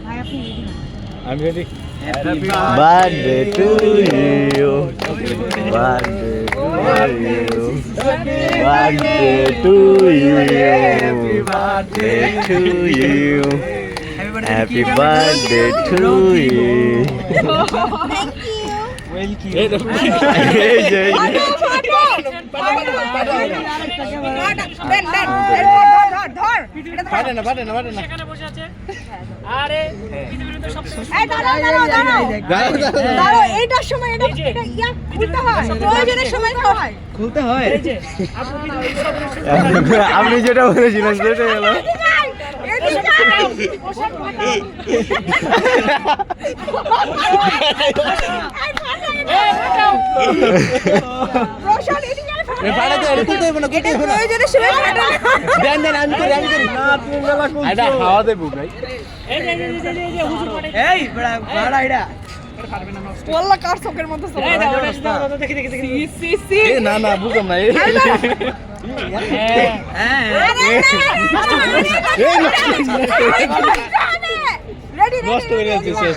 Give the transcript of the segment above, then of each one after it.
I'm ready. Happy birthday to you. Birthday to you. Birthday to you. Happy birthday to you. Happy birthday to you. Thank you. খুলতে হয় আপনি যেটা বলেছিলেন সেটাই হলো খাওয়া দেবো ভাই না না বুঝলাম না নষ্ট করে যাচ্ছে শেষ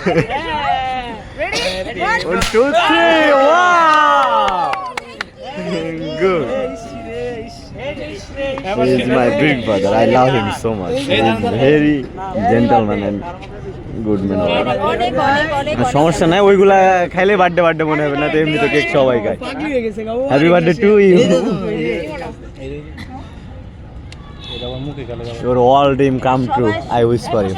Good. He is my big brother. I love him so much. He is very gentleman and good man. সমস্যা নাই ওইগুলা খাইলে বার্থডে মনে হবে না তো এমনি তো কেক সবাই খায় happy birthday to you Your all dream come true. I wish for you.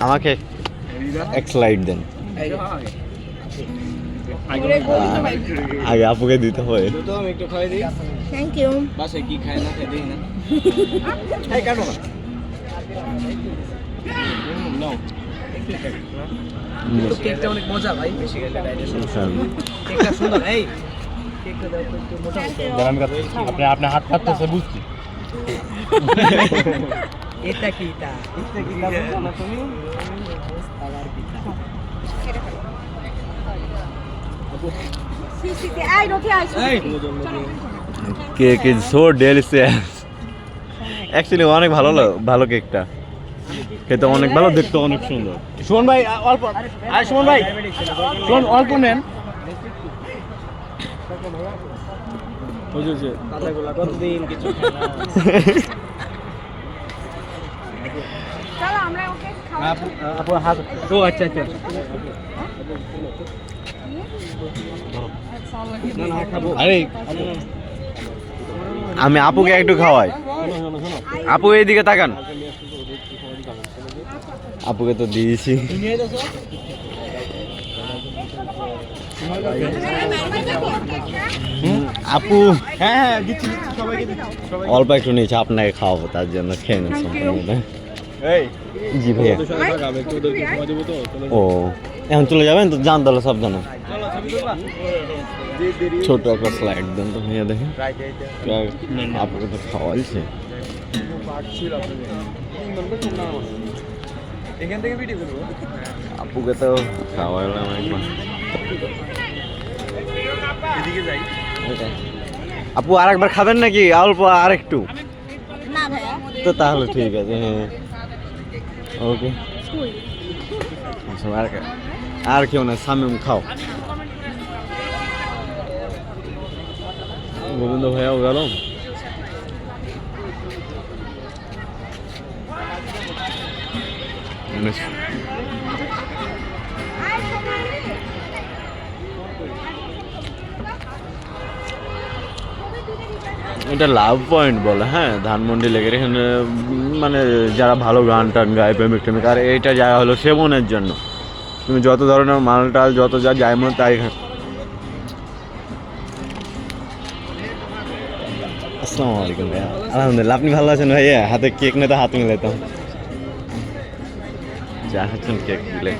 আমাকে এক স্লাইড দেন আগে আপুকে দিতে হয় Thank you. বাসায় কি খায় না খাই দেই না এই কাটো না নো কেকটা অনেক মজা ভাই বেশি গেলে কেকটা সুন্দর এই কেকটা দাও একটু মোটা আপনি আপনি হাত কাটতেছে বুঝছি এটা কি এটা বুঝছো না তুমি cake is so delicious actually অনেক ভালো কেকটা খেতে অনেক ভালো দেখতে অনেক সুন্দর সুমন ভাই অল্প আর সুমন ভাই সুমন অল্প নেন বুঝেছে কথাগুলো কতদিন কিছু চলো আমরা ওকে আপু হাত ও আচ্ছা আচ্ছা আরে আমি আপুকে একটু খাওয়াই আপু এইদিকে তাকান আপুকে তো দিয়েছি আপু হ্যাঁ হ্যাঁ দিচ্ছি সবাইকে দিচ্ছি সবাই অল্প একটু নিয়েছে আপনাকে খাওয়াবো তার জন্য খেয়ে নেন সম্পূর্ণ এই জি ভাইয়া ও এখন চলে যাবেন তো জান তাহলে সব জানো ছোট একটা স্লাইড দেন তো ভাইয়া দেখেন আপুকে তো খাওয়াইছে এখান থেকে ভিডিও করবো আপুকে তো খাওয়াইলাম একবার এদিকে যাই আপু আর একবার খাবেন নাকি অল্প আর একটু না ভাইয়া তো তাহলে ঠিক আছে হ্যাঁ ওকে আর কেউ না সামিম খাও গোবিন্দ ভাইয়াও গেল এটা লাভ পয়েন্ট বলে হ্যাঁ ধানমন্ডি লেগের এখানে মানে যারা ভালো গান টান গায় প্রেমিক টেমিক আর এইটা জায়গা হলো সেবনের জন্য তুমি যত ধরনের মাল টাল যত যা যায় মনে তাই আসসালামু আলাইকুম ভাইয়া আলহামদুলিল্লাহ আপনি ভালো আছেন ভাইয়া হাতে কেক নিয়ে তো হাত মিলাইতাম যা খাচ্ছেন কেক দিলে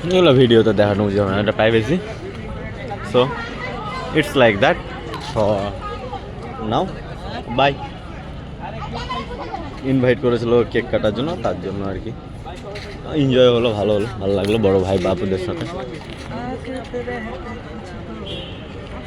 এগুলো ভিডিওতে দেখানো যাবে না এটা privacy so it's like that now by invite করেছিল কেক কাটার জন্য তার জন্য আর কি এনজয় হলো ভালো লাগলো বড় ভাই বাপুদের সাথে